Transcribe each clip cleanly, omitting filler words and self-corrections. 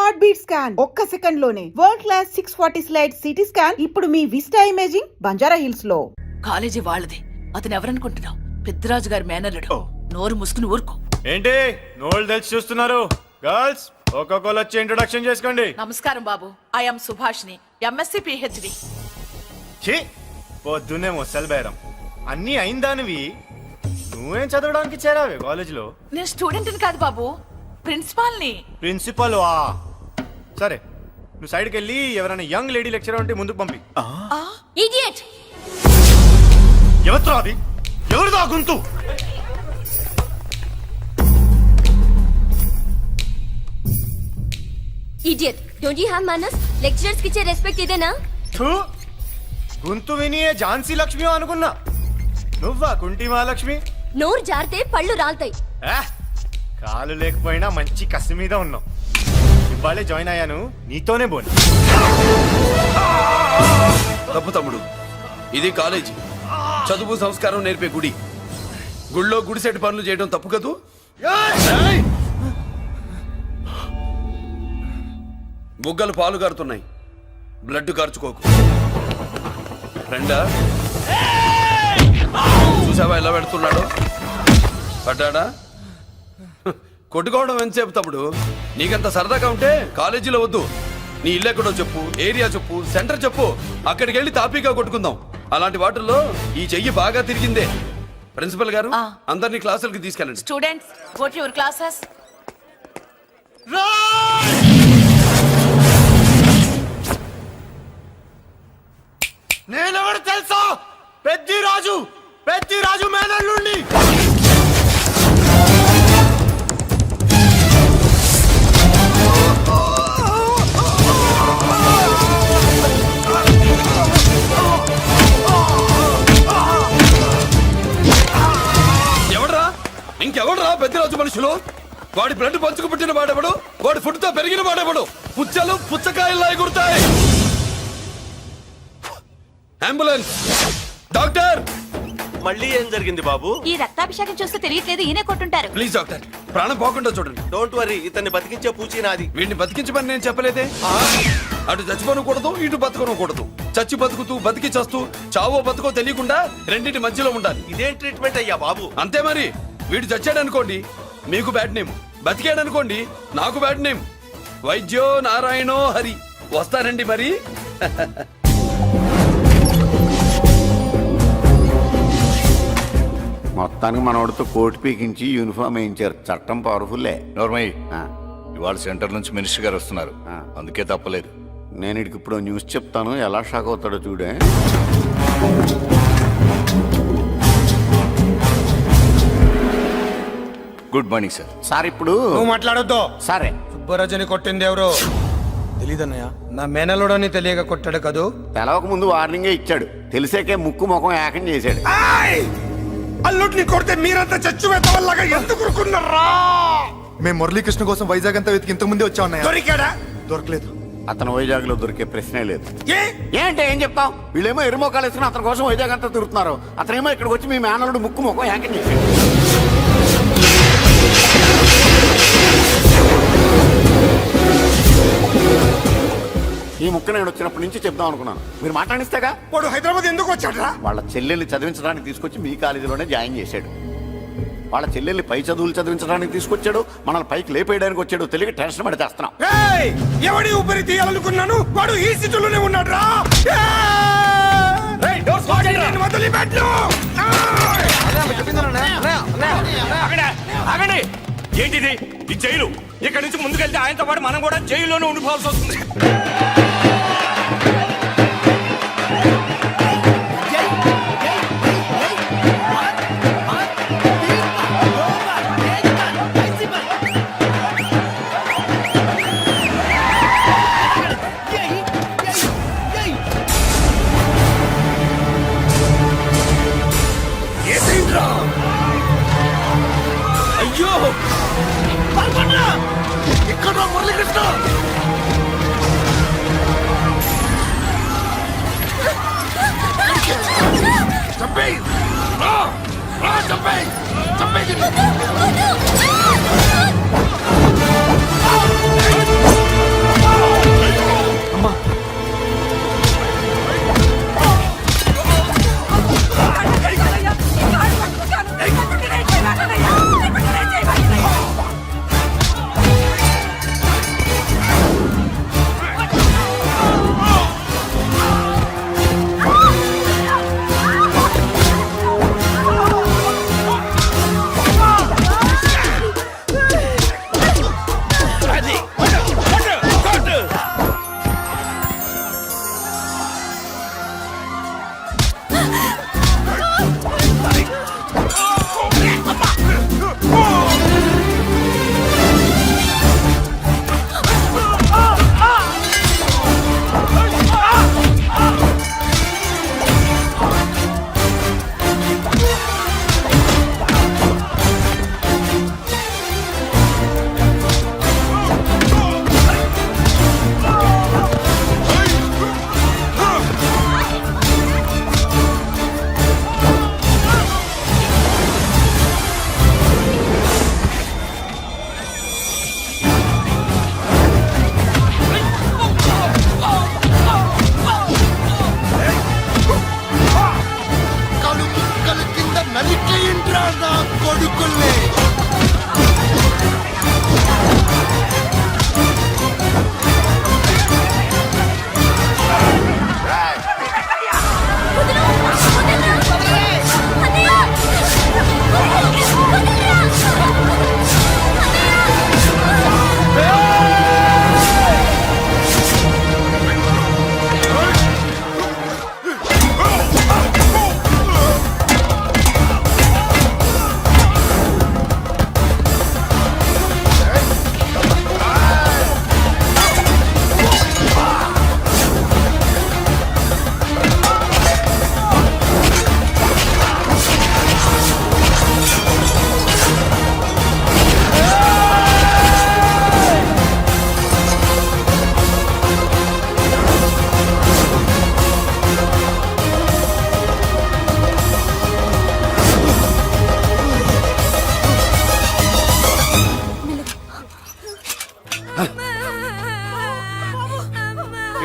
Heart beat scan ఒక్క second లోనే world class 640 slide CT scan ఇప్పుడు మీ విస్టా ఇమేజింగ్ బంజారా హిల్స్ లో. కాలేజీ వాళ్ళది. అతను ఎవరనుకుంటున్నావు? పెద్దరాజు గారి మేనల్లుడు. నోరు ముసుకుని ఊరుకో. ఏంటి నోళ్ళు తెలిసి చూస్తున్నారు? గర్ల్స్ ఒక్కొక్కరు వచ్చి ఇంట్రొడక్షన్ చేసుకోండి. నమస్కారం బాబు, ఐఎమ్ సుభాష్ని, ఎంఎస్సి పిహెచ్డి. ఛీ, పొద్దున్నే ముసలి బేరం అన్నీ అయిందానివి. నువ్వేం చదవడానికి చేరావే కాలేజీలో? నేను స్టూడెంట్ని కాదు బాబు, ప్రిన్సిపాల్ని. ప్రిన్సిపల్ వా? సరే, నువ్వు సైడ్కి వెళ్ళి ఎవరైనా యంగ్ లేడీ లెక్చరర్ ఉంటే ముందుకు పంపి. ఇడియట్! ఎవరితో అది? ఎవరిదో గుంతు? Idiot! Don't you have manners? Lecturers కి ఇచ్చే రెస్పెక్ట్ ఇదేనా? గుంతు విని ఝాన్సీ లక్ష్మి అనుకున్నా. నువ్వా కుంటి మహాలక్ష్మి? నోరు జారితే పళ్ళు రాల్తాయి. కాలు లేకపోయినా మంచి కసి మీద ఉన్నావు. ఇవాళే జాయిన్ అయ్యాను, నీతోనే బోని. తప్పు తమ్ముడు, ఇది కాలేజీ. చదువు సంస్కారం నేర్పే గుడి. గుళ్ళో గుడిసెట్ పనులు చేయడం తప్పు కదూ? బుగ్గలు పాలు గారుతున్నాయి, బ్లడ్ కార్చుకోకు. ఫ్రెండా, చూసావా ఎలా పెడుతున్నాడు? పడ్డాడా? కొట్టుకోవడం ఎంతసేపు తమ్ముడు? నీకంత సరదాగా ఉంటే కాలేజీలో వద్దు. నీ ఇల్లు ఎక్కడో చెప్పు, ఏరియా చెప్పు, సెంటర్ చెప్పు, అక్కడికి వెళ్ళి తాపీగా కొట్టుకుందాం. అలాంటి వాటిల్లో ఈ చెయ్యి బాగా తిరిగిందే. ప్రిన్సిపల్ గారు, అందరినీ క్లాసులకి తీసుకెళ్ళండి. Students, go to your classes. నేనెవరు తెలుసా? పెద్దిరాజు, పెద్దిరాజు మేనల్లుండి. ఎవడ్రా? ఇంకెవడ్రా పెద్దిరాజు మనుషులు? వాడి బ్లడ్ పంచుకు పుట్టిన వాడెవడు? వాడి ఫుడ్ తో పెరిగిన వాడెవడు? పుచ్చలు పుచ్చకాయల్లా ఎగురుతాయి. అంబులెన్స్! డాక్టర్! మళ్ళీ ఏం జరిగింది బాబు? ఈ రక్తాభిషేకం చూస్తే తెలియట్లేదు, ఈయనే కొట్టుంటారు. ప్లీజ్ డాక్టర్, ప్రాణం పోకుండా చూడండి. డోంట్ వరీ, ఇతన్ని బతికించే పూచి నాది. వీడిని బతికించమని నేను చెప్పలేదే. అటు చచ్చిపోనకూడదు, ఇటు బతకనకూడదు. చచ్చి బతుకుతూ, బతికి చస్తూ, చావో బతుకో తెలియకుండా రెండింటి మధ్యలో ఉండాలి. ఇదేం ట్రీట్మెంట్ అయ్యా బాబు? అంతే మరి. వీడు చచ్చాడనుకోండి, మీకు బ్యాడ్ నేమ్. బతికాడనుకోండి, నాకు బ్యాడ్ నేమ్. వైద్యో నారాయణో హరి. వస్తారండి మరి. మొత్తానికి మనోడితో కోట్ పీకించి యూనిఫామ్ వేయించారు. చట్టం పవర్ఫుల్లే. నోర్మయ్య, ఇవాళ సెంటర్ నుంచి మినిస్టర్ గారు వస్తున్నారు, అందుకే తప్పలేదు. నేను ఇడికి ఇప్పుడు న్యూస్ చెప్తాను, ఎలా షాక్ అవుతాడో చూడే. Good morning sir. సార్ ఇప్పుడు నువ్వు మాట్లాడొద్దు. సరే, సుబ్బరాజుని కొట్టింది ఎవరు? తెలీదన్నయ్య. నా మేనలోడని తెలియక కొట్టాడు కదూ. తెలవక ముందు వార్నింగే ఇచ్చాడు, తెలిసాకే ముక్కు ముఖం ఏకం చేశాడు. అల్లుడిని కొడితే మీరంతా చచ్చిపోయేలాగా ఎందుకు ఊరుకున్నారా? మేము మురళీకృష్ణ కోసం వైజాగ్ అంతా వెతికి ఇంతకు ముందే వచ్చా ఉన్నాయా? దొరికాడా? దొరకలేదు. అతను వైజాగ్ లో దొరికే ప్రశ్నే లేదు. ఏ? ఏంటి ఏం చెప్తాం? వీళ్ళేమో ఎరుమోకాలు వేసుకుని అతని కోసం వైజాగ్ అంతా తిరుగుతున్నారు. అతనేమో ఇక్కడికి వచ్చి మీ మేనలుడు ముక్కు ముఖం ఏకం చేశాడు. ఈ ముక్క నేను వచ్చినప్పటి నుంచి చెప్దాం అనుకున్నాను, మీరు మాట్లాడిస్తేగా. వాడు హైదరాబాద్ ఎందుకు వచ్చాడా? వాళ్ళ చెల్లెల్ని చదివించడానికి తీసుకొచ్చి మీ కాలేజీలోనే జాయిన్ చేశాడు. వాళ్ళ చెల్లెల్ని పై చదువులు చదివించడానికి తీసుకొచ్చాడు, మనల్ని పైకి లేపేయడానికి వచ్చాడు. తెలియక టెన్షన్ పడి చేస్తున్నాం. ఎవడి ఊపిరి తీయాలనుకున్నాను, వాడు ఈ స్థితిలోనే ఉన్నాడు రా. ఏంటిది? ఈ జైలు. ఇక్కడ నుంచి ముందుకెళ్తే ఆయనతో పాటు మనం కూడా జైల్లోనే ఉండిపోవాల్సి వస్తుంది. అయ్యో, ఇక్కడ మురళీకృష్ణ! చంపేయ్! చంపేయ్! చంపేయ్!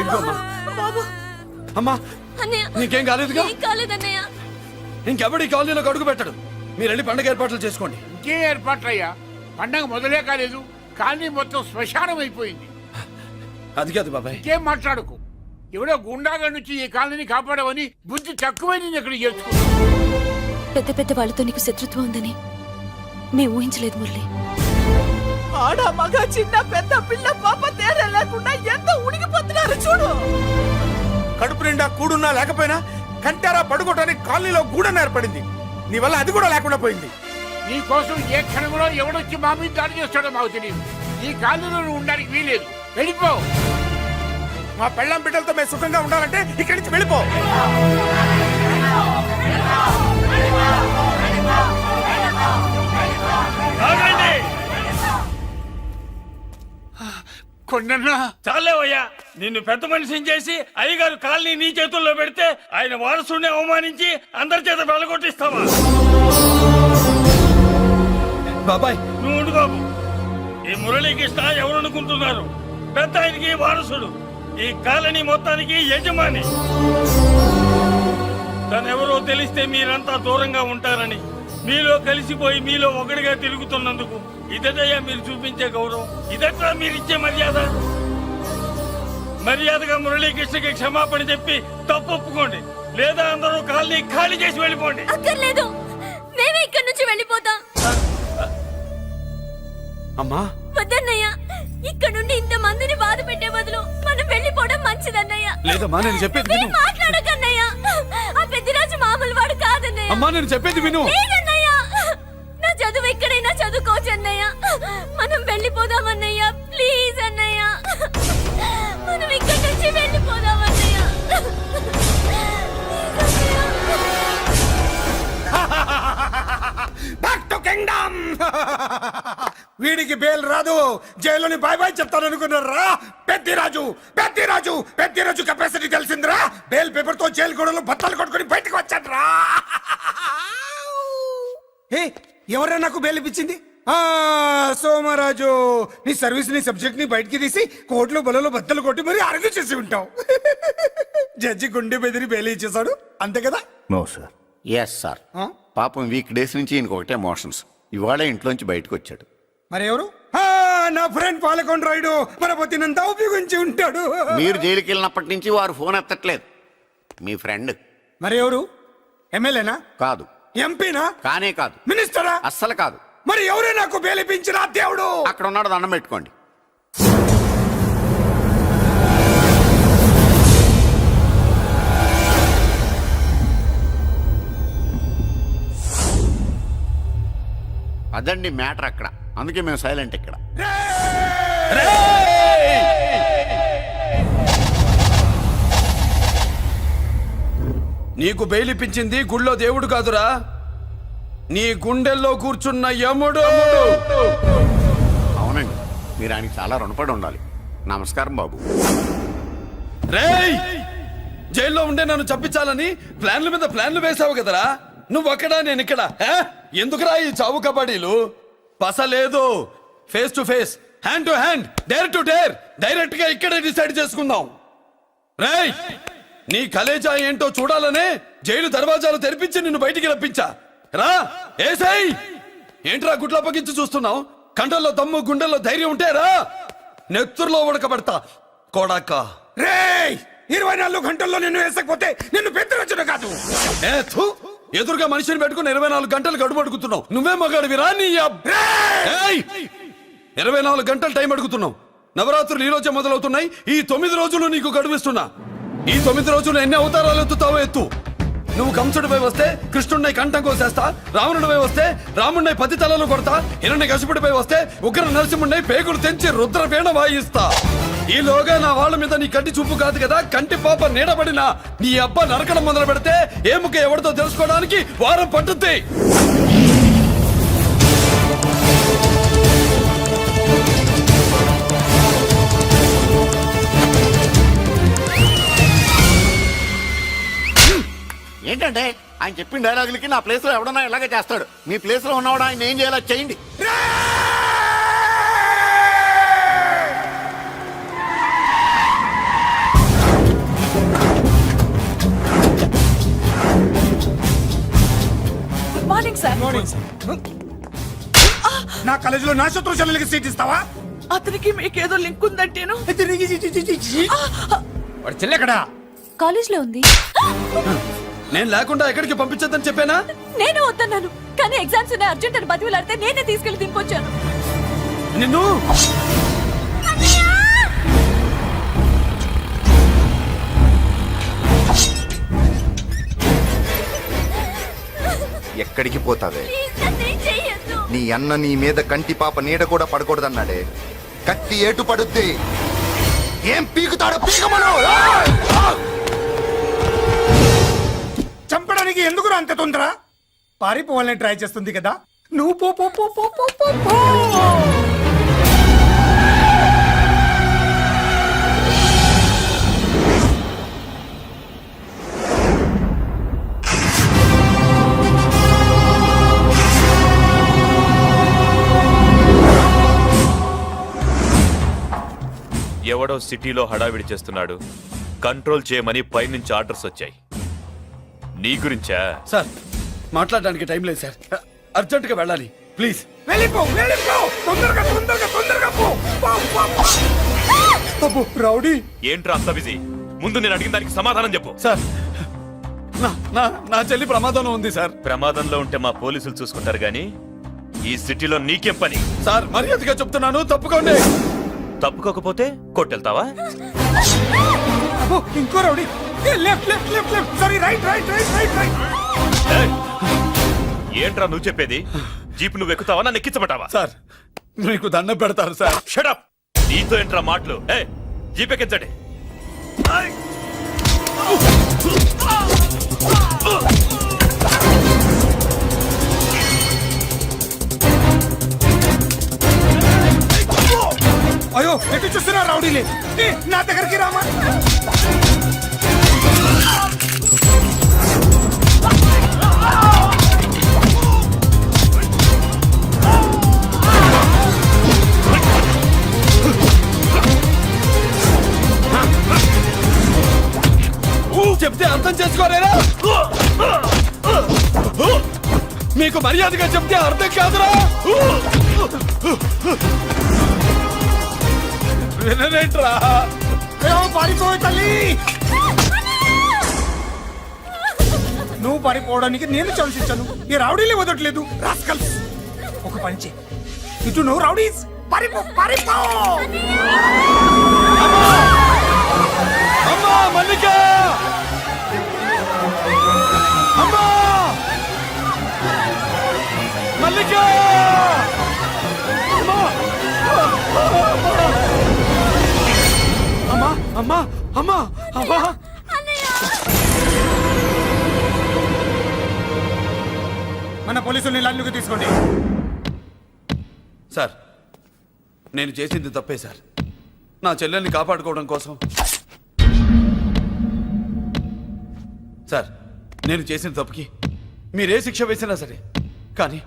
ఇదిగో అమ్మా. అమ్మా అన్నయ్య నీకేం కాలేదుగా? ఏం కాలేదన్నయ్య. ఇంకెవడి కాలనీలోకి అడుగు పెట్టడు. మీరు వెళ్ళి పండగ ఏర్పాట్లు చేసుకోండి. ఇంకే ఏర్పాట్లయ్యా, పండగ మొదలే కాలేదు, కానీ మొత్తం శ్మశానం అయిపోయింది. అది కాదు బాబాయ్. ఇంకేం మాట్లాడుకు. ఎవడో గుండాగా నుంచి ఈ కాలనీని కాపాడవని బుద్ధి తక్కువై నేను ఇక్కడ చేర్చుకున్నాను. పెద్ద పెద్ద వాళ్ళతో నీకు శత్రుత్వం ఉందని మేము ఊహించలేదు మురళి. ఆడ మగ చిన్న పెద్ద పిల్ల పాప తేడా లేకుండా ఎంత ఉడికిపోతున్నారు చూడు. కడుపు నిండా కూడున్నా లేకపోయినా కంటారా పడుకోవటానికి కాలనీలో గూడెం ఏర్పడింది. నీ వల్ల అది కూడా లేకుండా పోయింది. నీ కోసం ఏ క్షణంలో ఎవడొచ్చి మా మీద దాడి చేస్తాడో మాకు తెలియదు. ఈ కాలనీలో నువ్వు ఉండడానికి వీలేదు. వెళ్ళిపో. మా పెళ్ళాం బిడ్డలతో మేము సుఖంగా ఉండాలంటే ఇక్కడి నుంచి వెళ్ళిపో. కొండన్నా చాలేవయ్యా, నిన్ను పెద్ద మనిషిని చేసి అయ్యగారు కాలనీ నీ చేతుల్లో పెడితే ఆయన వారసుని అవమానించి అందరి చేత వెళ్ళగొట్టిస్తావా? బాబాయ్ నువ్వు ఉండు బాబు. ఈ మురళీకృష్ణ ఎవరు అనుకుంటున్నారు? పెద్ద ఆయనకి వారసుడు, ఈ కాలనీ మొత్తానికి యజమాని. తనెవరో తెలిస్తే మీరంతా దూరంగా ఉంటారని మీలో కలిసిపోయి మీలో ఒకటిగా తిరుగుతున్నందుకు ఇదటయ్యా మీరు చూపించే గౌరవం, ఇదట్లా మీరు ఇచ్చే మర్యాద. మర్యాదగా మురళీకృష్ణకి క్షమాపణ చెప్పి తప్పు ఒప్పుకోండి, లేదా అందరూ కాలనీ ఖాళీ చేసి వెళ్ళిపోండి. అక్కర్లేదు, మేమే ఇక్కడి నుంచి వెళ్ళిపోతాం. అమ్మా వద్దన్నయ్య, ఇక్కడ నుండి ఇంత మందిని బాధ పెట్టే బదులు మనం వెళ్ళిపోవడం మంచిదన్నయ్య. లేదమ్మా, నేను చెప్పేది విను. మాట్లాడకన్నయ్య, ఆ పెద్దిరాజు మామూలు వాడు కాదన్నయ్య. అమ్మా నేను చెప్పేది విను. లేదన్నయ్య, నా చదువు ఎక్కడైనా చదువుకోవచ్చు అన్నయ్య. మనం వెళ్ళిపోదామన్నయ్య, ప్లీజ్ అన్నయ్య. మనం ఇక్కడి నుంచి వెళ్ళిపోదామన్నయ్య. Back to kingdom. వీడికి బేల్ రాదు, జైల్లోని బాయ్ బాయ్ చెప్తాను అనుకున్నారా? పెద్దిరాజు పెద్దిరాజు పెద్దిరాజు కెపాసిటీ తెలిసిందిరా. బేల్ పేపర్ తో జైలు గోడలు బత్తలు కొట్టుకుని బయటకు వచ్చాడ్రా. ఎవరా నాకు బేల్ ఇప్పించింది? సోమరాజు, నీ సర్వీస్ నీ సబ్జెక్ట్ ని బయటికి తీసి కోట్లు బలలో బద్దలు కొట్టి మరి అరుగు చేసి ఉంటావు. జడ్జి గుండె బెదిరి బేలు ఇచ్చేసాడు, అంతే కదా? No sir. Yes sir. పాపం వీక్ డేస్ నుంచి ఈయనకు ఒకటే ఎమోషన్స్. ఇవాళ ఇంట్లోంచి బయటకు వచ్చాడు. మరి ఎవరు? నా ఫ్రెండ్ పాలకొండ రాయుడు మన పొత్తినంతా ఉపయోగించి ఉంటాడు. మీరు జైలుకి వెళ్ళినప్పటి నుంచి వారు ఫోన్ ఎత్తట్లేదు. మీ ఫ్రెండ్. మరి ఎవరు? ఎమ్మెల్యేనా? కాదు. ఎంపీనా? కానే కాదు. మినిస్టరా? అస్సలు కాదు. మరి ఎవరే నాకు బేలిపించిన దేవుడు? అక్కడ ఉన్నాడు, దండం పెట్టుకోండి. అదండి మ్యాటర్ అక్కడ. అందుకే మేము సైలెంట్ ఇక్కడ. నీకు బెయిలిపించింది గుళ్ళో దేవుడు కాదురా, నీ గుండెల్లో కూర్చున్న యముడు. అవునండి, మీరు ఆయనకి చాలా రుణపడి ఉండాలి. నమస్కారం బాబు. రేయ్, జైల్లో ఉండే నన్ను చంపించాలని ప్లాన్ల మీద ప్లాన్లు వేసావు కదరా. నువ్వు అక్కడ నేను ఇక్కడ. ఎందుకురా ఈ చావు కబడ్డీలు? పస లేదు. Face to face, hand to hand, dare to dare, direct గా ఇక్కడే డిసైడ్ చేసుకుందాం. రేయ్, నీ కలేజా ఏంటో చూడాలనే జైలు దర్వాజాలు తెరిపించి నిన్ను బయటికి రప్పించా. రా ఏసై. ఏంట్రా గుడ్ల పగించి చూస్తున్నావు? కండల్లో దమ్ము గుండెల్లో ధైర్యం ఉంటే రా, నెత్తురులో ఉడకబడతా కొడాక. రేయ్, 24 గంటల్లో నిన్ను వేసకపోతే నిన్ను పెద్దరచుడు కాదు. ఎదురుగా మనిషిని పెట్టుకుని 24 గంటలు గడుపు అడుగుతున్నావు. నువ్వే మగాడివిరా నీ 24 గంటలు టైం అడుగుతున్నావు. నవరాత్రులు ఈ రోజే మొదలవుతున్నాయి. ఈ 9 రోజులు నీకు గడువిస్తున్నా. ఈ 9 రోజులు ఎన్ని అవతారాలు ఎత్తుతావో ఎత్తు. నువ్వు కంసుడిపై వస్తే కృష్ణుడిని కంఠం కోసేస్తా, రావణుడిపై వస్తే రాముడిని 10 తలలు కొడతా, హిరణ్యకశిపుడిపై వస్తే ఉగ్ర నరసింహుడిని పేగులు తెంచి రుద్రపీణ వాయిస్తా. ఈలోగా నా వాళ్ళ మీద నీ కంటి చూపు కాదు కదా, కంటి పాప నీడబడిన నీ అబ్బ నరకడం మొదలు పెడితే ఏముక ఎవరితో తెలుసుకోవడానికి వారం పట్టుద్ది. ఏంటంటే ఆయన చెప్పిన డైలాగులకి నా ప్లేస్ లో ఎవడన్నా ఇలాగే చేస్తాడు. మీ ప్లేస్ లో ఉన్నవాడు ఆయన ఏం చేయాలో చేయండి. రాని. నా కాలేజీలో నా శత్రు చెల్లెలకి సీట్ ఇస్తావా? అతనికి మీకేదో లింక్ ఉందంటేను. వాడి చెల్లెక్కడా? కాలేజ్ లో ఉంది. నేను లేకుండా ఎక్కడికి పంపించొద్దని చెప్పానా? నేను వద్దన్నాను, కానీ ఎగ్జామ్స్ ఉన్నాయి అర్జెంట్ అని బతిలాడితే నేనే తీసుకెళ్లి దింపొచ్చాను. నిన్ను ఎక్కడికి పోతావే? ప్లీజ్ నన్ను ఏం చెయ్యొద్దు. నీ అన్న నీ మీద కంటి పాప నీడ కూడా పడకూడదన్నాడే. కత్తి ఏటు పడుద్ది. ఏం పీకుతాడో పీకమను. చంపడానికి ఎందుకు అంత తొందర? పారిపోవాలని ట్రై చేస్తుంది కదా. నువ్వు పో పో పో పో పో పో పో. ఎవడో సిటీలో హడావిడి చేస్తున్నాడు, కంట్రోల్ చేయమని పైనుంచి ఆర్డర్స్ వచ్చాయి. నీ గురించా? సార్ మాట్లాడడానికి టైం లేదు సార్, అర్జెంట్ గా వెళ్ళాలి ప్లీజ్. వెళ్ళిపో వెళ్ళిపో, తొందరగా తొందరగా తొందరగా పో. పో, పో, పో. అబ్బో, రౌడీ. ఏంట్రా అంత బిజీ? ముందు నేను అడిగిన దానికి సమాధానం చెప్పు. సార్ నా చెల్లి ప్రమాదంలో ఉంది సార్. ప్రమాదంలో ఉంటే మా పోలీసులు చూసుకుంటారు గాని ఈ సిటీలో నీకేం పని? సార్ మర్యాదగా చెప్తున్నాను, తప్పుకోండి. తప్పుకోకపోతే కొట్టెళ్తావా? అబ్బో, ఇంకో rowdy. Left left left left, sorry right right right right right. ఏయ్! ఏంట్రా నువ్వు చెప్పేది? జీప్ నువ్వు ఎక్కుతావా, నన్ను ఎక్కించమంటావా? సార్ మీకు దండం పెడతారు సార్. షటప్! నీతో ఏంట్రా మాటలు? జీప్ ఎక్కించండి. అయ్యో, ఎటు చూస్తున్నా రౌడీలే. నా దగ్గరికి రామా. చెప్తే అర్థం చేసుకోలేరా? మీకు మర్యాదగా చెప్తే అర్థం కాదురా? వినరేంట్రా? పారిపోయి తల్లి. నువ్వు పారిపోవడానికి నేను ఛాన్స్ ఇచ్చాను. ఈ రౌడీలే వదట్లేదు. రాస్కల్స్. ఒక పని చేయి, ఇటు నువ్వు రౌడీస్ పారిపో పారిపో. అమ్మా మల్లిక! అమ్మా మల్లిక! అమ్మా అమ్మా అమ్మా అమ్మా! మన పోలీసుల్ని లైన్లోకి తీసుకోండి. సార్ నేను చేసింది తప్పే సార్. నా చెల్లెల్ని కాపాడుకోవడం కోసం సార్ నేను చేసిన తప్పుకి మీరే శిక్ష వేసినా సరే, కానీ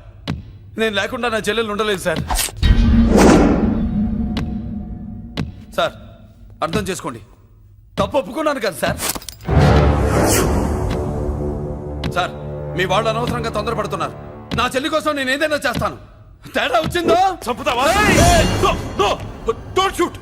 నేను లేకుండా నా చెల్లెలు ఉండలేదు సార్. సార్ అర్థం చేసుకోండి, తప్పు ఒప్పుకున్నాను కదా సార్. సార్ మీ వాళ్ళు అనవసరంగా తొందరపడుతున్నారు. నా చెల్లి కోసం నేను ఏదైనా చేస్తాను. తేడా వచ్చిందో చంపుతావా? Don't shoot.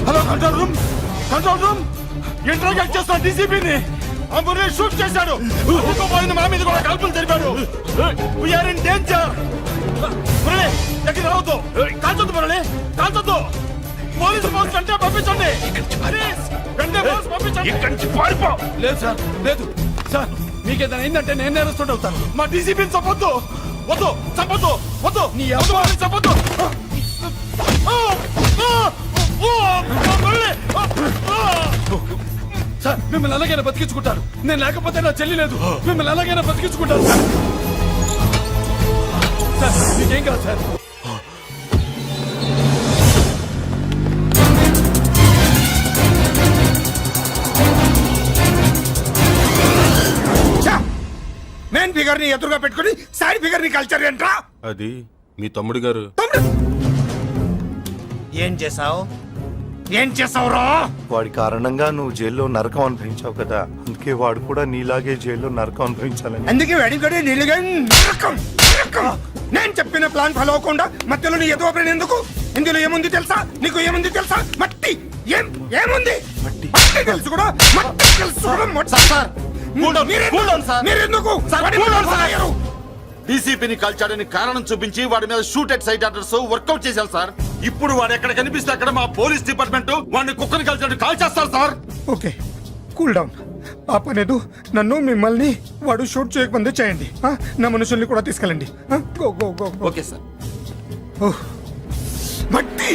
Hello control room, control room. Interrogate చేస్తున్న డీసీపీని అంబులే షూట్ చేశాడు. పోయిన మా మీద కూడా కాల్పులు జరిపాడు. We're in danger. మురళి దగ్గర రావద్దు, కాల్చొద్దు మురళి, కాల్చొద్దు. పోలీసు ఫోర్స్ వెంటనే పంపించండి. వెంటనే ఫోర్స్ పంపించండి. ఇక్కడి నుంచి పారిపో. లేదు సార్, లేదు సార్. మీకేదైనా అయిందంటే నేను నేరస్తుడు అవుతాను. మా డీసీపీని చంపొద్దు, వద్దు, చంపొద్దు, వద్దు. నీ వద్దు, వాళ్ళని చంపొద్దు. సార్ మిమ్మల్ని అలాగైనా బతికించుకుంటారు. నేను లేకపోతే నా చెల్లి లేదు. మిమ్మల్ని అలాగైనా బతికించుకుంటారు సార్. సార్ మీకేం కాదు సార్. మెయిన్ ఫిగర్ ని ఎదురుగా పెట్టుకుని సైడ్ ఫిగర్ ని కల్చర్ ఏంట్రా? అది మీ తమ్ముడు గారు. ఏం చేసావు? ఏం చేసావురా? వాడి కారణంగా నువ్వు జైల్లో నరకం అనుభవించావు కదా, అందుకే వాడు కూడా నీలాగే జైల్లో నరకం అనుభవించాలని. అందుకే వెడిగడి నిలుగా నరకం నరకం. నేను చెప్పిన ప్లాన్ ఫాలో అవ్వకుండా మధ్యలో నీ ఎదురు పడిన ఎందుకు? ఇందులో ఏముంది తెలుసా? నీకు ఏముంది తెలుసా? మట్టి. ఏముంది? మట్టి తెలుసు కూడా, మట్టి తెలుసు కూడా. మీరెందుకు డీసీపీని కాల్చాడని కారణం చూపించి వాడి మీద shoot at sight orders workout చేశాం సార్. ఇప్పుడు వాడు ఎక్కడ కనిపిస్తే అక్కడ మా పోలీస్ డిపార్ట్మెంట్ వాడిని కుక్కని కాల్చాడు కాల్ చేస్తారు సార్. Okay cool down. ఆ పనేదు నన్ను మిమ్మల్ని వాడు షూట్ చేయకముందే చేయండి. నా మనుషుల్ని కూడా తీసుకెళ్ళండి. Go go go. Okay sir. మట్టి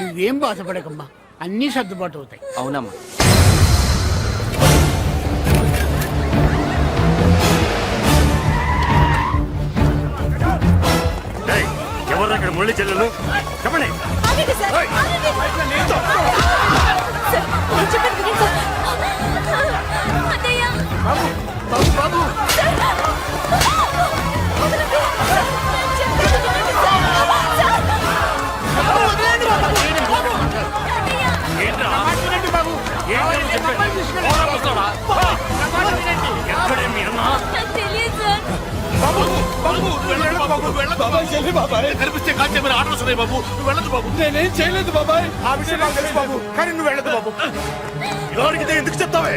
నువ్వేం బాధపడకమ్మా, అన్నీ సర్దుబాటు అవుతాయి. అవునమ్మా. ఎవరు అక్కడ మురళి చెల్లెలు చెప్పండి. బాబు బాబాయ్ చెల్లి బాబాయ్ కనిపిస్తే కాల్చేమని ఆర్డర్స్ ఉన్నాయి బాబు. నువ్వు వెళ్ళదు బాబు. నేనేం చేయలేదు బాబాయ్. ఆ విషయం నాకు తెలుసు బాబు, కానీ నువ్వు వెళ్ళదు బాబు. ఎవరికి ఎందుకు చెప్తావే?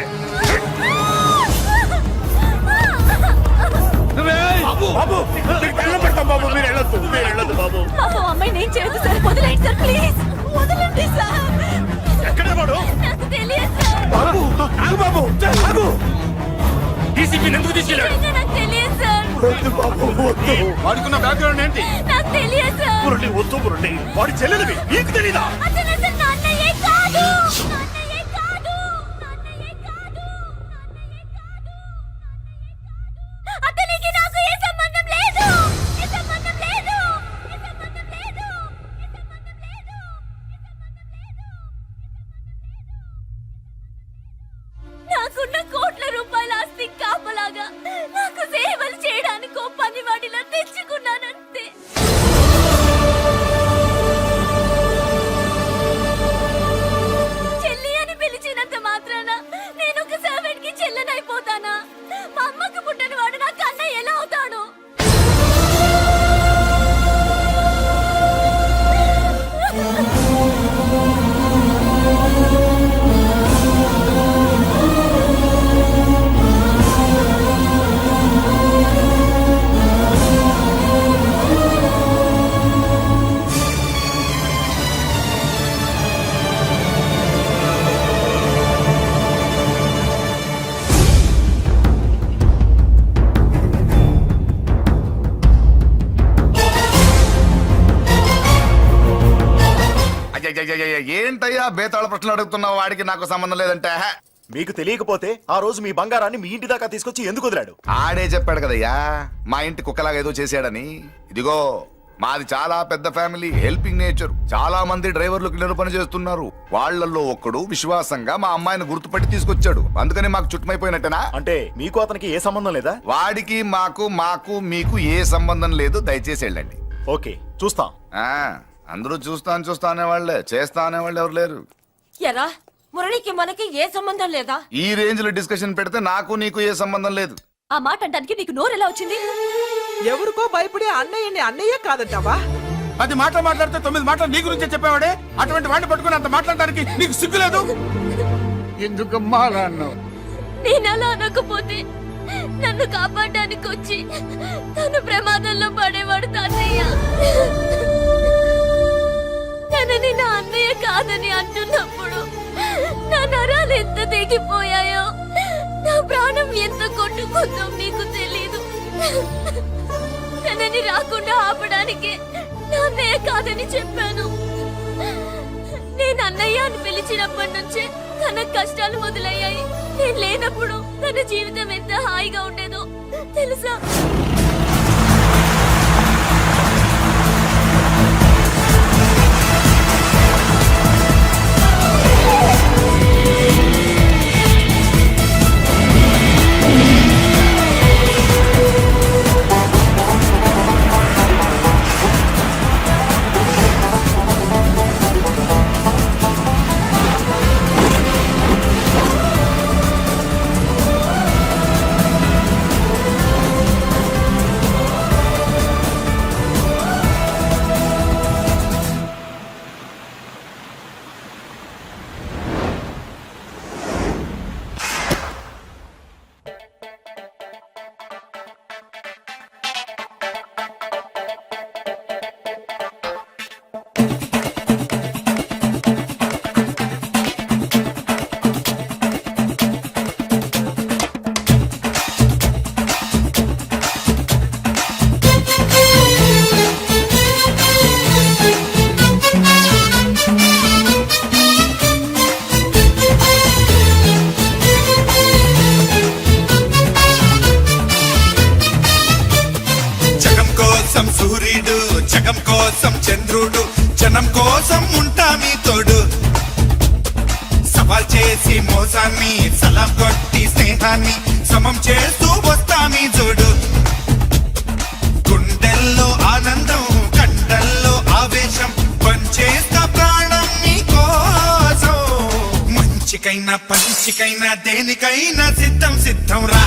బాబు బాబు మీకు దండం పెడతాం బాబు, మీరు వెళ్ళొద్దు, మీరు వెళ్ళొద్దు బాబు. అమ్మాయి నేను చేయదు సార్, వదిలేండి సార్ ప్లీజ్, వదలండి సార్. ఎక్కడ వాడు? నాకు తెలియదు సార్. బాబు ఆగు బాబు, ఆగు. డీసీపీ ఎందుకు తీసుకెళ్ళాడు? నిజంగా నాకు తెలియదు సార్. వద్దు బాబు వద్దు. వాడుకున్న బ్యాక్గ్రౌండ్ ఏంటి? నాకు తెలియదు సార్. మురళి వద్దు మురళి, వాడి చెల్లెలివి నీకు తెలీదా? అతను అసలు నా అన్నయ్యే కాదు. నా అన్నయ్యే కాదు. నా అన్నయ్యే కాదు. అతనికి నాకు ఏ సంబంధం లేదు. ఏ సంబంధం లేదు. ఏ సంబంధం లేదు. ఏ సంబంధం లేదు. నాకున్న కోట్ల రూపాయల ఆస్తి కాపలాగా నాకు సేవలు చేయడానికి ఓ పనివాడిలా తెచ్చుకున్నానంతే. చెల్లి అని పిలిచినంత మాత్రాన నేను ఒక సర్వెంట్ కి చెల్లెనైపోతానా? మా అమ్మకు పుట్టిన వాడు నాకు అన్నయ్య ఎలా అవుతాడు? అయ్యయ్యయ్యయ్య, ఏంటయ్యా బేతాళ ప్రశ్నలు అడుగుతున్నావు? వాడికి నాకు సంబంధం లేదంటే మీకు తెలియకపోతే ఆ రోజు మీ బంగారాన్ని మీ ఇంటి దాకా తీసుకొచ్చి ఎందుకు వదిలాడు? ఆడే చెప్పాడు కదయ్యా మా ఇంటి కుక్కలాగా ఏదో చేశాడని. ఇదిగో మాది చాలా పెద్ద ఫ్యామిలీ, హెల్పింగ్ నేచర్. చాలా మంది డ్రైవర్లు క్లీనర్ పని చేస్తున్నారు. వాళ్ళల్లో ఒక్కడు విశ్వాసంగా మా అమ్మాయిని గుర్తుపట్టి తీసుకొచ్చాడు. అందుకని మాకు చుట్టుమైపోయినట్టేనా? అంటే మీకు అతనికి ఏ సంబంధం లేదా? వాడికి మాకు మీకు ఏ సంబంధం లేదు. దయచేసి వెళ్ళండి. ఓకే చూస్తాం. ఆ, అందరూ చూస్తా అనేవాళ్లే, చేస్తా అనేవాళ్ళు ఎవరు లేరు. ఎరా మురళికి మనకి ఏ సంబంధం లేదా? ఈ రేంజ్ లో డిస్కషన్ పెడితే నాకు నీకు ఏ సంబంధం లేదు. ఆ మాట అంటానికి నీకు నోరు ఎలా వచ్చింది? ఎవరికో భయపడి అన్నయ్యని అన్నయ్య కాదంటావా? 10 మాటలు మాట్లాడితే 9 మాటలు నీ గురించే చెప్పేవాడే. అటువంటి వాడిని పట్టుకుని అంత మాట్లాడడానికి నీకు సిగ్గు లేదు? ఎందుకమ్మా అలా అన్నావు? నేను అలా అనకపోతే నన్ను కాపాడడానికి వచ్చి తను ప్రమాదంలో పడేవాడు తాతయ్య. తనని నా అన్నయ్య కాదని అంటున్నప్పుడు నా నరాలు ఎంత తెగిపోయాయో, నా ప్రాణం ఎంత కొట్టుకుందో మీకు తెలీదు. తనని రాకుండా ఆపడానికి నా అన్నయ్య కాదని చెప్పాను. నేను అన్నయ్య అని పిలిచినప్పటి నుంచే తన కష్టాలు మొదలయ్యాయి. నేను లేనప్పుడు తన జీవితం ఎంత హాయిగా ఉండేదో తెలుసా? జగం కోసం చంద్రుడు, జనం కోసం ఉంటా మీ తోడు. సవాల్ చేసి మోసాన్ని, సలాం కొట్టి స్నేహాన్ని సమం చేస్తూ వస్తా మీ జోడు. గుండెల్లో ఆనందం, కండల్లో ఆవేశం, పంచేస్తా ప్రాణం మీ కోసం. మంచికైనా పంచికైనా దేనికైనా సిద్ధం సిద్ధం రా.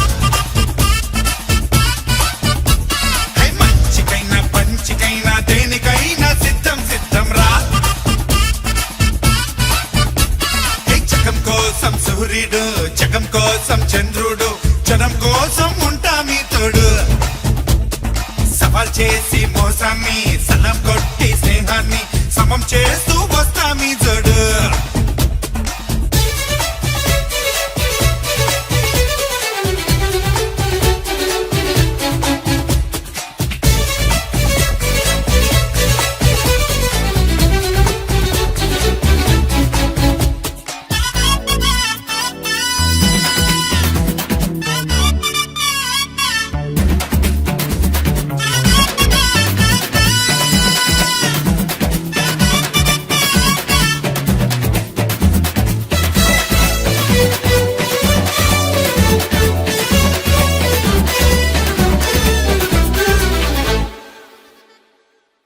మంచికైనా సూర్యుడు జగం కోసం చంద్రుడు జనం కోసం ఉంటా మీ తోడు సవాల్ చేసి మోసాన్ని సలం కొట్టి స్నేహాన్ని సమం చేస్తూ వస్తా మీ జోడు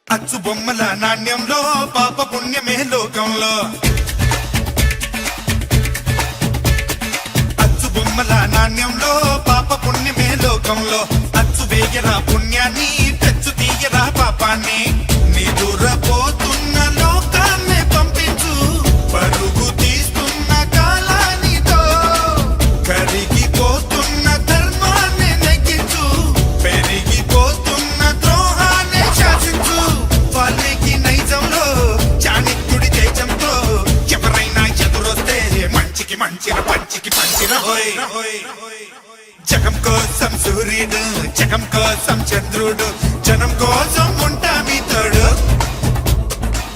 అచ్చు బొమ్మల నాణ్యంలో పాప పుణ్యమే లోకంలో అచ్చు బొమ్మల నాణ్యంలో పాప పుణ్యమే లోకంలో అచ్చు వేయరా పుణ్యాన్ని తెచ్చు తీయరా పాపాన్ని నీ దూరపోతున్న లోకాన్ని పంపించు పరుగు తీస్తున్న కాలానితో కరిగిపోతున్న ధర్మాన్ని నెగ్గించు పెరిగిపోతున్న ద్రోహాన్ని శాసించు వాళ్ళకి నైజంలో చాణిక్యుడి తేజంతో ఎవరైనా ఎదురొస్తే మంచికి మంచిన పంచికి పంచిన హోయ్ జగం కోసం సూర్యుడు జగం కోసం చంద్రుడు జనం కోసం ఉంటా మీ తోడు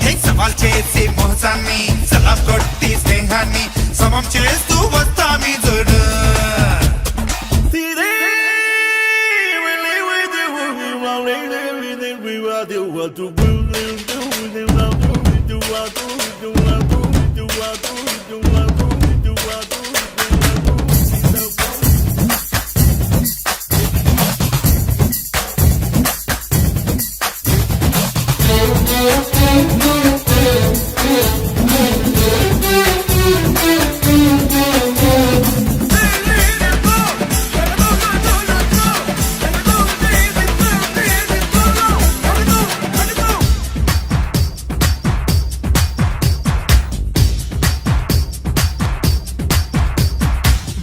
హే సవాల్ చేసి మోసాన్ని సలాం కొట్టి స్నేహాన్ని సమం చేస్తూ వస్తా మీ తోడు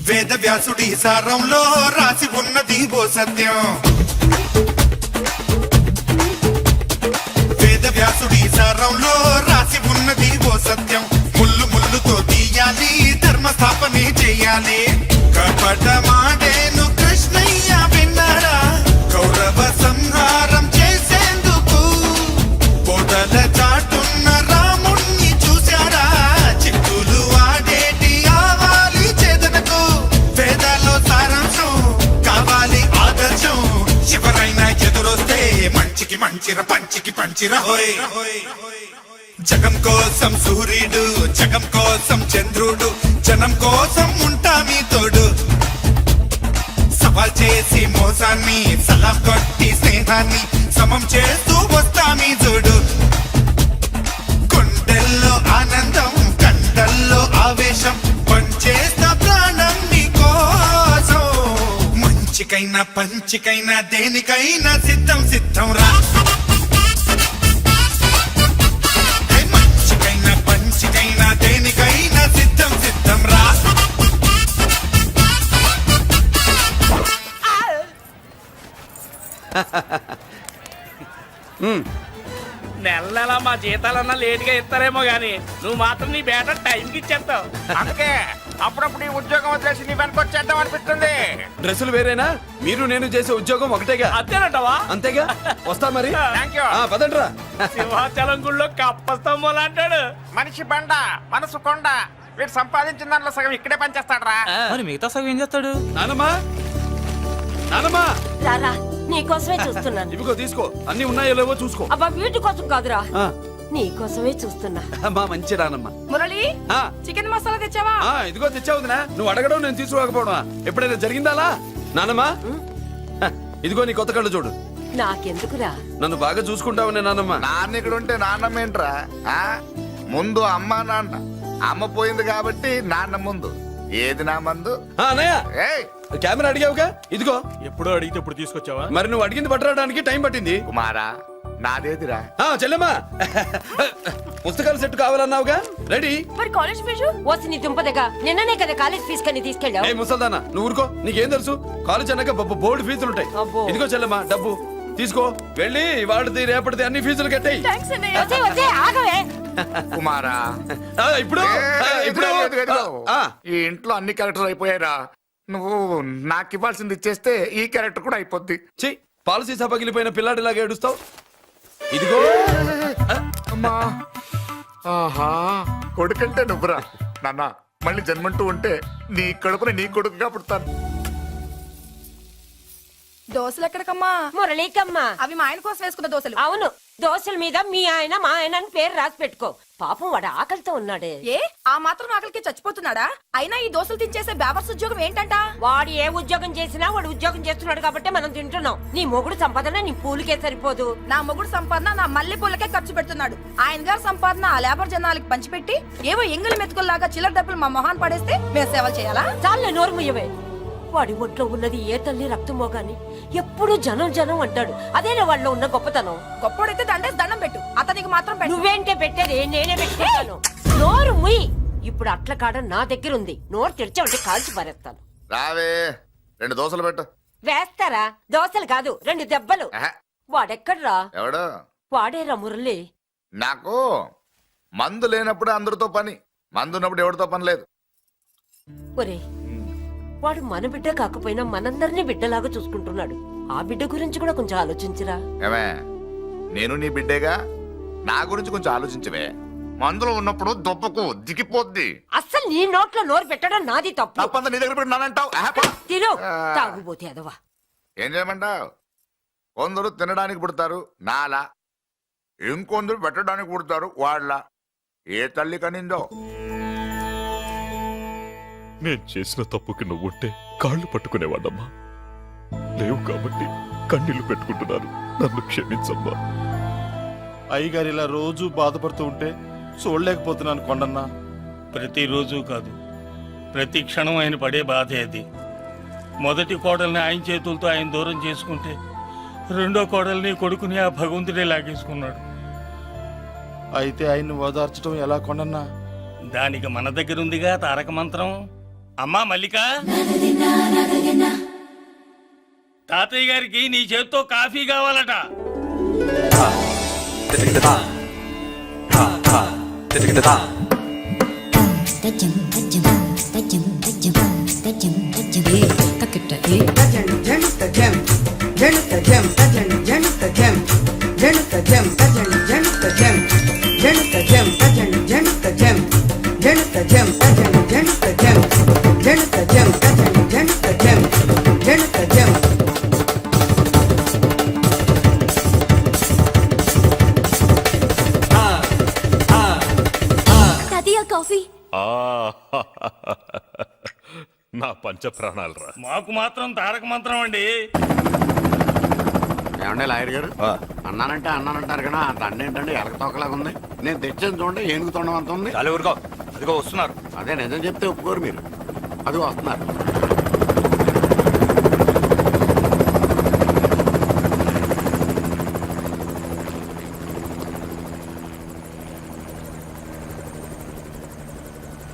వేద వ్యాసుడి సారంలో రాసి ఉన్నది ఓ సత్యం వేద వ్యాసుడి సారంలో రాసి ఉన్నది ఓ సత్యం ముళ్ళు ముళ్ళుతో తీయాలి ధర్మ స్థాపనే చేయాలి కపటమాడేను కృష్ణయ్య విన్నారా కౌరవ సంహారం చేసేందుకు కోటల చాటున్న రాముణ్ణి చూశారా చిక్కులు ఆడేటి ఆవాలి చేదనకు వేదాల్లో సారాంశం కావాలి ఆదర్శం ఎవరైనా ఎదురొస్తే మంచికి మంచిర పంచికి పంచిర హోయ్ జగం కోసం సూర్యుడు జగం కోసం చంద్రుడు జనం కోసం ఉంటా మీ తోడు సవాల్ చేసి మోసాన్ని సలాం కొట్టి స్నేహాన్ని సమం చేస్తూ వస్తా మీ జోడు గుండెల్లో ఆనందం కండల్లో ఆవేశం పంచేస్తా ప్రాణం నీ కోసం మంచికైనా పంచికైనా దేనికైనా సిద్ధం సిద్ధం రా మంచికైనా పంచికైనా దేనికైనా సిద్ధం సిద్ధం రా నెల నెల మా జీతాలన్నా లేటుగా ఇస్తారేమో గానీ నువ్వు మాత్రం నీ బేట టైంకి ఇచ్చేస్తావు. అందుకే అప్పుడప్పుడు ఈ ఉద్యోగం వదిలేసి నీ వెనక వచ్చేద్దాం అనిపిస్తుంది. డ్రెస్సులు వేరేనా మీరు నేను చేసే ఉద్యోగం ఒకటేగా అంతేనంటావా? అంతేగా వస్తా మరి థ్యాంక్ యూ. పదండ్రా సింహాచలం గుళ్ళో కప్పస్తంభం అంటాడు. మనిషి బండ మనసు కొండ వీడు సంపాదించిన దాంట్లో సగం ఇక్కడే పనిచేస్తాడు రా. మరి మిగతా సగం ఏం చేస్తాడు? నానమ్మా నానమ్మా రారా నీకోసమే చూస్తున్నాను. ఇవిగో తీసుకో అన్ని ఉన్నాయో లేవో చూసుకో. అబ్బా వీటి కోసం కాదురా ఆ, నీకోసమే చూస్తున్నా. మా మంచి నానమ్మ. మురళి ఆ, చికెన్ మసాలా తెచ్చావా? ఇదిగో తెచ్చావుదినా నువ్వు అడగడం నేను తీసుకోకపోవడమా ఎప్పుడైనా జరిగిందాలా నానమ్మా ఇదిగో నీ కొత్త కళ్ళు చూడు. నాకెందుకురా? నన్ను బాగా చూసుకుంటావనే నానమ్మ. నాన్న ఇక్కడ ఉంటే నాన్నమ్మ ఏంట్రా ఆ? ముందు అమ్మ నాన్న అమ్మ పోయింది కాబట్టి నాన్న ముందు ఏది నా మందు. అన్నయ్య ఏయ్ కెమెరా అడిగావుగా ఇదిగో. ఎప్పుడో అడిగితే ఇప్పుడు తీసుకొచ్చావా? మరి నువ్వు అడిగింది పట్టడానికి టైం పట్టింది. కుమారా నాదేదిరా. చెల్లెమ్మా పుస్తకాల సెట్ కావాలన్నావుగా రెడీ. మరి కాలేజ్ ఫీజు వస్తే నీ దుంపదగా నిన్ననే కదా కాలేజ్ ఫీజు కని తీసుకెళ్ళావు. ఏ ముసల్దానా నువ్వు ఊరుకో, నీకేం తెలుసు? కాలేజ్ అన్నాక బోర్డు ఫీజులు ఉంటాయి. అబ్బో. ఇదిగో చెల్లమ్మా డబ్బు తీసుకో, వెళ్ళి వాడిది రేపటిది అన్ని ఫీజులు కట్టాయి. వచ్చే వచ్చే ఆగవే. కుమారా ఇప్పుడు ఇప్పుడు ఈ ఇంట్లో అన్ని క్యారెక్టర్లు అయిపోయారా? నువ్వు నాకు ఇవ్వాల్సింది ఇచ్చేస్తే ఈ క్యారెక్టర్ కూడా అయిపోద్ది. చెయ్యి, పాలసీ పగిలిపోయిన పిల్లాడిలాగా ఏడుస్తావు. ఇదిగో అమ్మా ఆహా కొడుకంటే నువ్వురా నాన్న. మళ్ళీ జన్మంటూ ఉంటే నీ కడుపున నీ కొడుకుగా పుడతాను. దోశలు ఎక్కడికమ్మా? మురళీకమ్మ. అవి మా ఆయన కోసం వేసుకున్న దోశలు. అవును, దోశల మీద మీ ఆయన మా ఆయన అని పేరు రాసి పెట్టుకో. పాపం వాడు ఆకలితో ఉన్నాడే. ఏ ఆ మాత్రం ఆకలికి చచ్చిపోతున్నాడా? అయినా ఈ దోశలు తినేసే బేవర్స్ ఉద్యోగం ఏంటంట? వాడు ఏ ఉద్యోగం చేసినా వాడు ఉద్యోగం చేస్తున్నాడు కాబట్టి మనం తింటున్నాం. నీ మొగుడు సంపాదన నీ పూలికే సరిపోదు. నా మొగుడు సంపాదన నా మల్లె పూలకే ఖర్చు పెడుతున్నాడు. ఆయన గారి సంపాదన ఆ లేబర్ జనాలకి పంచిపెట్టి ఏవో ఎంగిలి మెతుకుల్లాగా చిల్లర డబ్బులు మా మొహాన్ పడేస్తే మేము సేవలు చేయాలా? చాలే నోరు ముయ్యవే. వాడి ఒంట్లో ఉన్నది ఏ తల్లి రక్తమో గాని ఎప్పుడు జనం జనం అంటాడు. అదేనా వాళ్ళలో ఉన్న గొప్పతనం. గొప్పోడైతే దండేసి దండం పెట్టు, అతనికి మాత్రం పెట్టు. నువ్వేంటే పెట్టేది, నేనే పెట్టుకుంటాను. నోరు ముయ్యి. ఇప్పుడు అట్ల కాడ నా దగ్గర ఉంది. నోరు తెరిచావంటే కాల్చి పారేస్తాను. రావే 2 దోశలు పెట్టు. వేస్తారా? దోశలు కాదు 2 దెబ్బలు. ఆహా. వాడెక్కడ్రా? ఎవడు? వాడేరా మురళి. నాకు మందు లేనప్పుడు అందరితో పని, మందు ఉన్నప్పుడు ఎవరితో పని లేదు. ఒరే, వాడు మన బిడ్డ కాకపోయినా మనందరినీ బిడ్డలాగా చూసుకుంటున్నాడు. ఆ బిడ్డ గురించి కూడా కొంచెం ఆలోచించరా. ఏమే, నేను నీ బిడ్డేగా, నా గురించి కొంచెం ఆలోచించవే. మందులో ఉన్నప్పుడు దొప్పకు దిగిపోద్ది. అస్సలు నీ నోట్లో నోరు పెట్టడం నాది తప్పు. తప్పంతా నీ దగ్గర పెట్టినానంటావు. తిను, తాగుబోతే అదవా. ఏం చేయమంటావు? కొందరు తినడానికి పుడతారు నాలా, ఇంకొందరు పెట్టడానికి పుడతారు వాళ్ళ. ఏ తల్లి కనిందో. నేను చేసిన తప్పుకి నువ్వుంటే కాళ్ళు పట్టుకునేవాడమ్మా. లేవు కాబట్టి కన్నీళ్లు పెట్టుకుంటున్నాను. నన్ను క్షమించమ్మా. అయ్యగారు ఇలా రోజు బాధపడుతూ ఉంటే చూడలేకపోతున్నాను కొండన్న. ప్రతిరోజు కాదు, ప్రతి క్షణం ఆయన పడే బాధే అది. మొదటి కోడల్ని ఆయన చేతులతో ఆయన దూరం చేసుకుంటే రెండో కోడల్ని కొడుకుని ఆ భగవంతుడే లాగేసుకున్నాడు. అయితే ఆయన్ని ఓదార్చడం ఎలా కొండన్న? దానికి మన దగ్గర ఉందిగా తారక మంత్రం. అమ్మా మల్లిక, తాతయ్య గారికి నీ చేత్తో కాఫీ కావాలట. కాఫీ నా పంచ ప్రాణాలు రా. మాకు మాత్రం తారక మంత్రం అండి. ఏమండే లాయర్ గారు, అన్నానంటే అన్నానంటారు కదా, అంత అన్నేంటంటే ఎలక తోకలాగా ఉంది. నేను తెచ్చేది చూడండి, ఏనుగు తొండం అంత ఉంది. చాలా ఊరుకో, అదిగో వస్తున్నారు. అదే నిజం చెప్తే ఒప్పుకోరు మీరు. అది వస్తున్నారు.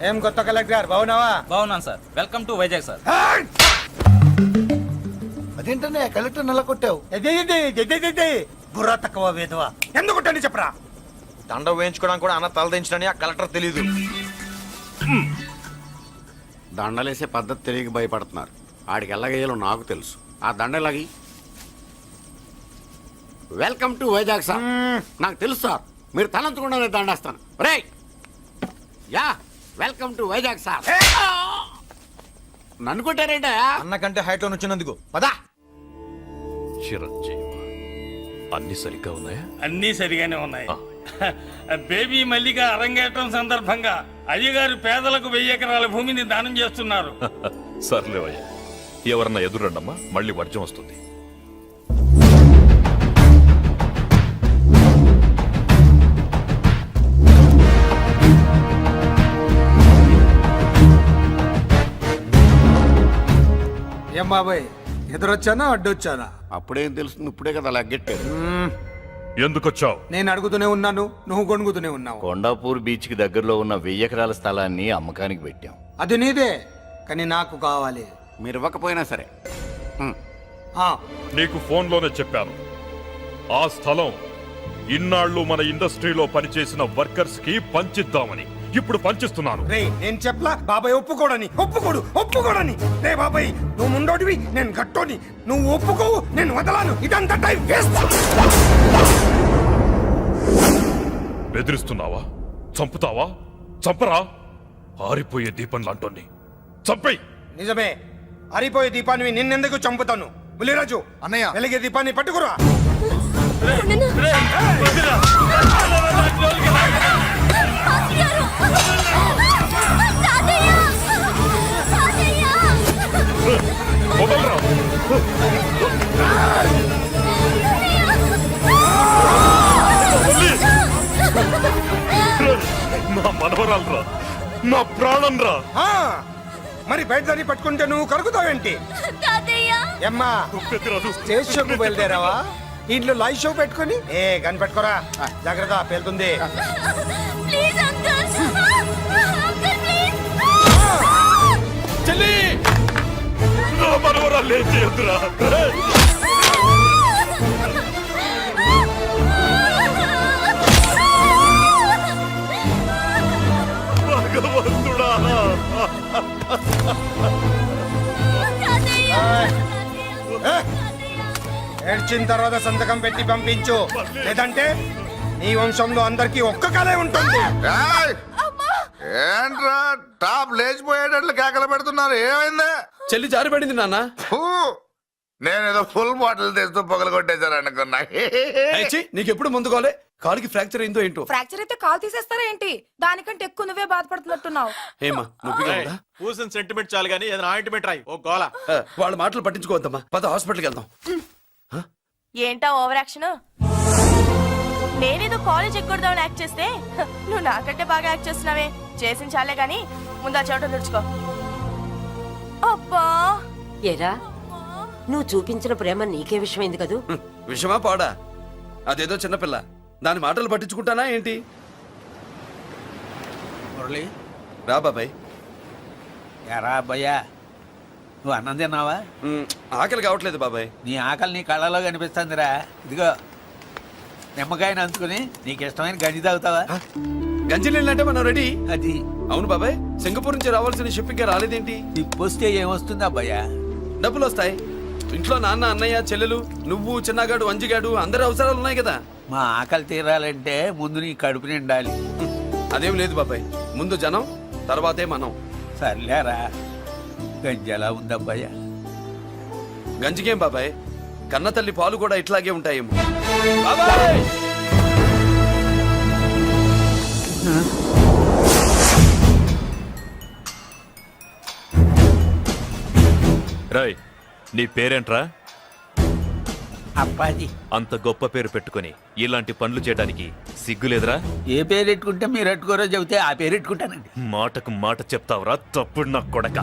ఏం కొత్త కలెక్టర్ బాగున్నావా? బాగున్నాను sir. Welcome to Vizag sir. అదేంటనే కలెక్టర్ నెల కొట్టావు? బుర్ర తక్కువ వేదవా. ఎందుకు కొట్టండి చెప్పరా? దండ వేయించుకోవడానికి కూడా అన్న తలదించడని ఆ కలెక్టర్ తెలీదు. దండలేసే పద్ధతి తెలియక భయపడుతున్నారు. ఆడికి ఎలాగేయాలో నాకు తెలుసు. ఆ దండలాగి వెల్కమ్ టు వైజాగ్ సార్. నాకు తెలుసు సార్, మీరు తలంచకుండానే దండేస్తాను. రే యా వెల్కమ్ టు వైజాగ్ సార్. నన్ను కొట్టారేంటా? అన్నకంటే హైట్ లో వచ్చినందుకు పదా. చిరంజీవి, అన్ని సరిగ్గా ఉన్నాయా? అన్నీ సరిగానే ఉన్నాయి. బేబీ మల్లిక అరంగేట్రం సందర్భంగా అయ్యగారు పేదలకు 1000 ఎకరాల భూమిని దానం చేస్తున్నారు. సర్లేవయ్యా, ఎవరన్నా ఎదురండమ్మా, మళ్ళీ వర్జం వస్తుంది. ఏం బాబాయ్, ఎదురొచ్చానా అడ్డొచ్చానా? అప్పుడేం తెలుస్తుంది, ఇప్పుడే కదా లగ్గెట్టారు. ఎందుకొచ్చావు? నేను అడుగుతూనే ఉన్నాను, నువ్వు గొణుగుతూనే ఉన్నావు. కొండాపూర్ బీచ్ కి దగ్గరలో ఉన్న 1000 ఎకరాల స్థలాన్ని అమ్మకానికి పెట్టాం. అది నీదే, కానీ నాకు కావాలి. మీరు ఇవ్వకపోయినా సరే. ఆ, నీకు ఫోన్లోనే చెప్పాను. ఆ స్థలం ఇన్నాళ్ళు మన ఇండస్ట్రీలో పనిచేసిన వర్కర్స్ కి పంచిద్దామని. ఇప్పుడు పంచిస్తున్నాను. రే నేను చెప్పలా బాబాయ్ ఒప్పుకోడని. ఒప్పుకోడని. రే బాబాయ్, నువ్వు ముండోడివి, నేను గట్టోని. నువ్వు ఒప్పుకోవు, నేను వదలాను. ఇదంతా టైం వేస్ట్. బెదిరిస్తున్నావా? చంపుతావా? చంపరా? ఆరిపోయే దీపం లాంటోని చంపేయ్. నిజమే, అరిపోయే దీపాన్ని నిన్నెందుకు చంపుతాను? ములిరాజు అన్నయ్య. వెలిగే దీపాన్ని పట్టుకురా. వదలరా. నా మనవరాలరా, నా ప్రాణం రా. ఆ, మరి బయట దాన్ని పట్టుకుంటే నువ్వు కరుగుతావేంటి? అమ్మా స్టేజ్ షోకు బయలుదేరావా? ఇంట్లో లైవ్ షో పెట్టుకుని గన్ పెట్టుకోరా. జాగ్రత్త, పేలుతుంది. చెల్లి, నా మనవరాలు ఏం చేయొద్దురా. భగవంతుడా. ఏడ్చిన తర్వాత సంతకం పెట్టి పంపించు, లేదంటే నీ వంశంలో అందరికీ ఒక్క కలే ఉంటుంది. ఏయ్! ఏంట్రా టాప్ లేచిపోయేటట్లు కేకలు పెడుతున్నారు? ఏమైంది? చెల్లి జారిపడింది నాన్న. ఫూ! నేనేదో ఫుల్ బాటిల్ తెస్తూ పొగలు కొట్టేశారు అనుకున్నా. నీకెప్పుడు ముందుకోలే? కాలుకి ఫ్రాక్చర్ అయిందో ఏంటో. ఫ్రాక్చర్ అయితే కాల్ తీసేస్తారా ఏంటి? దానికంటే ఎక్కువ నువ్వే బాధపడుతున్నట్టున్నావు. ఏమా నొప్పిగా ఉందా? కూసిన సెంటిమెంట్ చాలు గానీ ఏదైనా ఆయింట్మెంట్ రాయి. ఓ గోల. వాళ్ళ మాటలు పట్టించుకోవద్దమ్మా, పద హాస్పిటల్కి వెళ్దాం. ఏంటా ఓవర్ యాక్షన్? నేనేదో కాలేజ్ ఎక్కడదామని యాక్ట్ చేస్తే నువ్వు నాకంటే బాగా యాక్ట్ చేస్తున్నావే. చేసిన చాలే గాని ముందు ఆ చోట తుడుచుకో. అబ్బా, ఏరా, నువ్వు చూపించిన ప్రేమ నీకే విషయమైంది కదూ. విషమా పాడా? అదేదో చిన్నపిల్ల, దాని మాటలు పట్టించుకుంటానా ఏంటి? మురళి, రా బాబాయ్. ఎరా అబ్బయ్యా, నువ్వు అన్నం తిన్నావా? ఆకలి కావట్లేదు బాబాయ్. నీ ఆకలి నీ కళ్ళలో కనిపిస్తుందిరా. ఇదిగో నిమ్మకాయని అంచుకుని నీకు ఇష్టమైన గంజి తాగుతావా? గంజి నీళ్ళంటే మనం రెడీ. అది అవును బాబాయ్, సింగపూర్ నుంచి రావాల్సిన షిప్పింగ్ రాలేదేంటి? తిప్పొస్తే ఏమొస్తుంది అబ్బయ్యా? డబ్బులు వస్తాయి. ఇంట్లో నాన్న, అన్నయ్య, చెల్లెలు, నువ్వు, చిన్నగాడు, అంజిగాడు, అందరి అవసరాలు ఉన్నాయి కదా. మా ఆకలి తీరాలంటే ముందు నీ కడుపు నిండాలి. అదేం లేదు బాబాయ్, ముందు జనం, తర్వాతే మనం. సర్లేరా, గంజి ఎలా ఉంది అబ్బయ్యా? గంజికేం బాబాయ్, కన్న తల్లి పాలు కూడా ఇట్లాగే ఉంటాయేమో. బాబాయ్! రాయ్, నీ పేరేంట్రా? అప్పాజీ. అంత గొప్ప పేరు పెట్టుకుని ఇలాంటి పనులు చేయడానికి సిగ్గులేదురా? ఏ పేరు పెట్టుకుంటే మీరు పెట్టుకోరో చెబితే ఆ పేరు పెట్టుకుంటానండి. మాటకు మాట చెప్తావురా తప్పుడు నా కొడక.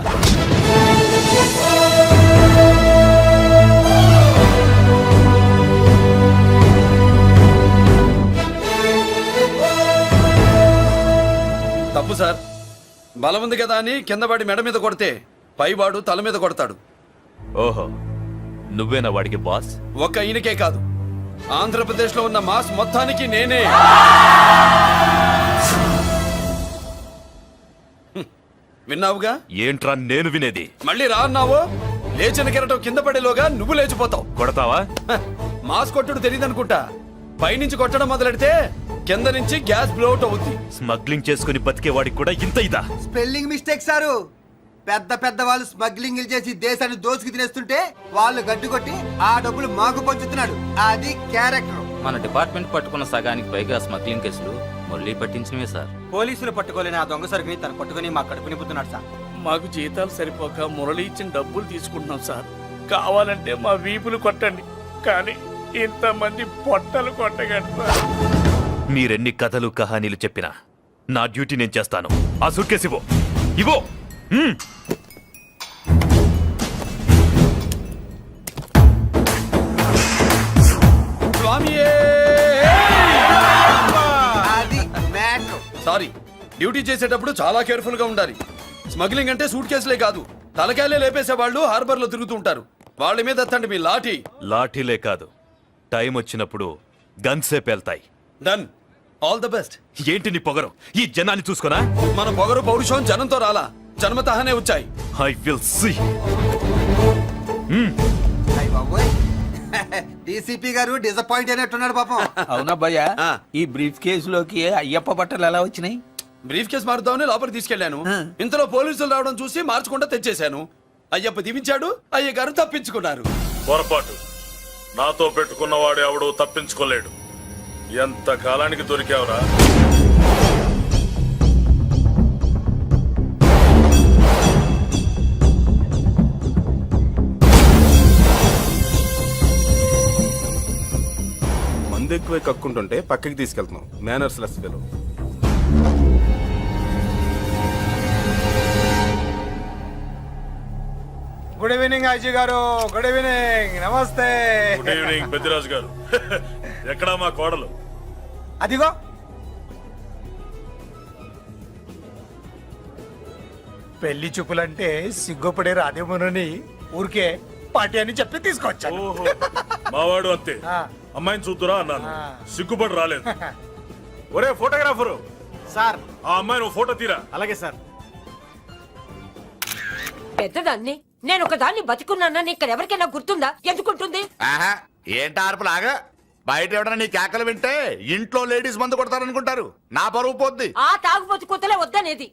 తప్పు సార్. బలం ఉంది కదా అని కిందవాడి మెడ మీద కొడితే పైవాడు తల మీద కొడతాడు. ఓహో, నువ్వేనా వాడికి బాస్? ఒక్క ఈయనకే కాదు, ఆంధ్రప్రదేశ్ లో ఉన్న మాస్ మొత్తానికి నేనే. విన్నావుగా? ఏంట్రా నేను వినేది? మళ్ళీ రా అన్నావు, లేచిన కెరటం కింద పడేలోగా నువ్వు లేచిపోతావు. కొడతావా? మాస్ కొట్టుడు తెలియదనుకుంటా. పైనుంచి కొట్టడం మొదలెడితే కింద నుంచి గ్యాస్ బ్లోట్ అవుద్ది. స్మగ్లింగ్ చేసుకుని బతికే వాడికి కూడా ఇంత ఇదా? Spelling mistake sir. పెద్ద పెద్ద వాళ్ళు స్మగ్లింగ్ చేసి దేశాన్ని దోచుకు తినేస్తుంటే వాళ్ళు గడ్డు కొట్టి ఆ డబ్బులు మాకు పంచుతున్నాడు. అది క్యారెక్టర్. మన డిపార్ట్మెంట్ పట్టుకున్న సగానికి పైగా స్మగ్లింగ్ కేసులు మురళి పట్టించినవే సార్. పోలీసులు పట్టుకోలేని ఆ దొంగ సరుకుని తను పట్టుకుని మా కడుపు నింపుతున్నాడు సార్. మాకు జీతాలు సరిపోక మురళి ఇచ్చిన డబ్బులు తీసుకుంటున్నాం సార్. కావాలంటే మా వీపులు కొట్టండి, కానీ ఇంతమంది పొట్టలు కొట్టగండి సార్. మీరెన్ని కథలు కహానీలు చెప్పినా నా డ్యూటీ నేను చేస్తాను. ఆ సూట్ కేసు ఇవ్వు. ఇవ్వు. స్వామియే సారీ. డ్యూటీ చేసేటప్పుడు చాలా కేర్ఫుల్ గా ఉండాలి. స్మగ్లింగ్ అంటే సూట్ కేసులే కాదు, తలకాయలే లేపేసే వాళ్ళు హార్బర్ లో తిరుగుతూ ఉంటారు. వాళ్ళ మీద ఎత్తండి మీ లాఠీ. లాఠీలే కాదు, టైం వచ్చినప్పుడు గన్సే పేల్తాయి. డన్. All the best. ఏంటి నీ పొగరు? ఈ జనాన్ని చూసుకోనా? మన పొగరు పౌరుషం జనంతో రాలా, జన్మతహనే వచ్చాయి. I will see. అయ్ బాబోయ్, డీసీపీ గారు డిసప్పాయింట్ అయినట్టున్నాడు పాపం. అవునా భయ్యా, ఈ బ్రీఫ్ కేసులోకి అయ్యప్ప బట్టలు ఎలా వచ్చినాయి? బ్రీఫ్ కేసు మారుద్దామని లోపలికి తీసుకెళ్లాను. ఇంతలో పోలీసులు రావడం చూసి మార్చకుండా తెచ్చేశాను. అయ్యప్ప దీవించాడు, అయ్య గారు తప్పించుకున్నారు. పొరపాటు. నాతో పెట్టుకున్నవాడు ఎవడో తప్పించుకోలేడు. ఎంత కాలానికి దొరికావురా? మందు ఎక్కువ కక్కుంటుంటే పక్కకి తీసుకెళ్తున్నాం. Manners less fellow. Good evening Ajay garu. Good evening. నమస్తే. Good evening Peddiraju garu. ఎక్కడా మా కోడలు? అదిగో పెళ్లి చూపులంటే సిగ్గుపడే రాధేమోనని ఊరికే పార్టీ అని చెప్పి తీసుకొచ్చాను. ఓహో, మావాడు అంతే. అమ్మాయిని చూద్దురా అన్నాను, సిగ్గుపడి రాలేదు. ఒరే ఫోటోగ్రాఫరు, సార్ ఆ అమ్మాయిని ఓ ఫోటో తీరా. అలాగే సార్. పెద్దదాన్ని నేను ఒక దాన్ని బతికున్నానని ఇక్కడ ఎవరికైనా గుర్తుందా? ఎందుకుంటుంది? ఆహా, ఏంటి ఆర్పులాగా? బయట ఎవడన్నా నీ కేకలు వింటే ఇంట్లో లేడీస్ మందు కొడతారనుకుంటారు. నా పరువు పోద్ది. ఆ తాగుబోతు కొత్తలే వద్దనేది.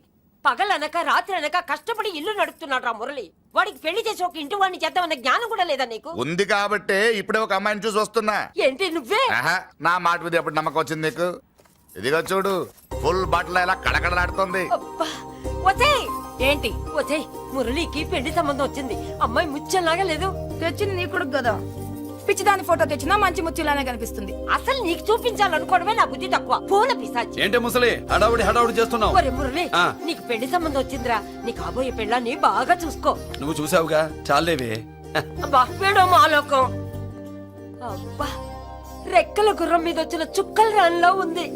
పగలనక రాత్రి అనక కష్టపడి ఇల్లు నడుపుతున్నాడు రా మురళి. వాడికి పెళ్లి చేసి ఒక ఇంటి వాడిని చేద్దామన్న జ్ఞానం కూడా లేదా నీకు? ఉంది కాబట్టే ఇప్పుడే ఒక అమ్మాయిని చూసి వస్తున్నా. ఏంటి నువ్వే? ఆహా, నా మాట మీద ఎప్పుడు నమ్మకం వచ్చింది నీకు? ఇదిగో చూడు, ఫుల్ బట్టలు ఎలా కడకడలాడుతుంది. అబ్బా, వచ్చేయ్. ఏంటి? వచ్చేయ్, మురళికి పెళ్లి సంబంధం వచ్చింది. అమ్మాయి ముచ్చల్లాగా లేదు. తెచ్చింది నీ కొడుకు కదా. పిచ్చిదాని ఫోటో తెచ్చినా మంచి ముచ్చిలానే కనిపిస్తుంది. అసలు నీకు చూపించాలనుకోవడమే నా బుద్ధి తక్కువ. పూల పిశాచి. ఏంటే ముసలి హడావుడి చేస్తున్నావు? ఒరే మురళి, నీకు పెళ్లి సంబంధం వచ్చిందిరా. నీ కాబోయే పెళ్ళాన్ని బాగా చూసుకో. నువ్వు చూసావుగా, చాలేవే. అబ్బా, వీడో మాలోకం. అబ్బా, రెక్కల గుర్రం మీద వచ్చిన చుక్కల రాన్లో ఉంది.